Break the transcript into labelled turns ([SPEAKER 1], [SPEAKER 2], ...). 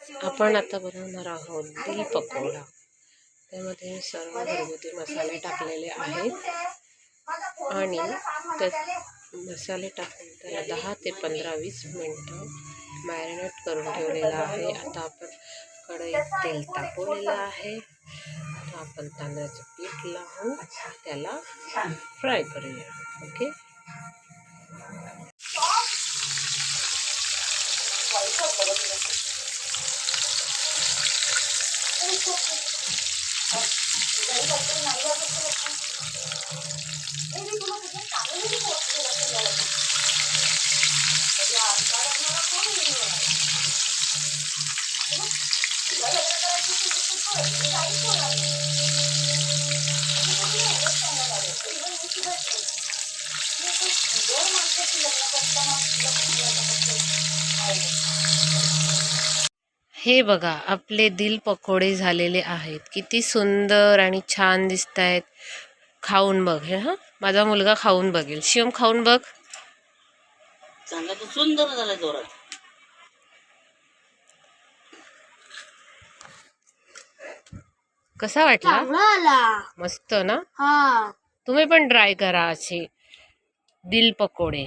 [SPEAKER 1] आपण आता बनवणार आहोत दिल पकोडा। त्यामध्ये सर्व घरगुती मसाले टाकलेले आहेत आणि त्यात मसाले टाकून त्याला 10 ते 15-20 मिनिटं मॅरिनेट करून ठेवलेला आहे। आता आपण कढईत तेल तापवलेलं आहे। आता आपण तांदळाचं पीठ लावून त्याला फ्राय करूया। ओके, हे बघा आपले दिल पकोडे झालेले आहेत। किती सुंदर आणि छान दिसत आहेत। खाऊन बघ हे, हा माझा मुलगा खाऊन बघेल। शिवम खाऊन बघ।
[SPEAKER 2] चांगला तर सुंदर झाला जोरात।
[SPEAKER 1] कसा वाटला? मस्त ना? तुम्ही पण ट्राय करा असे दिल पकोडे।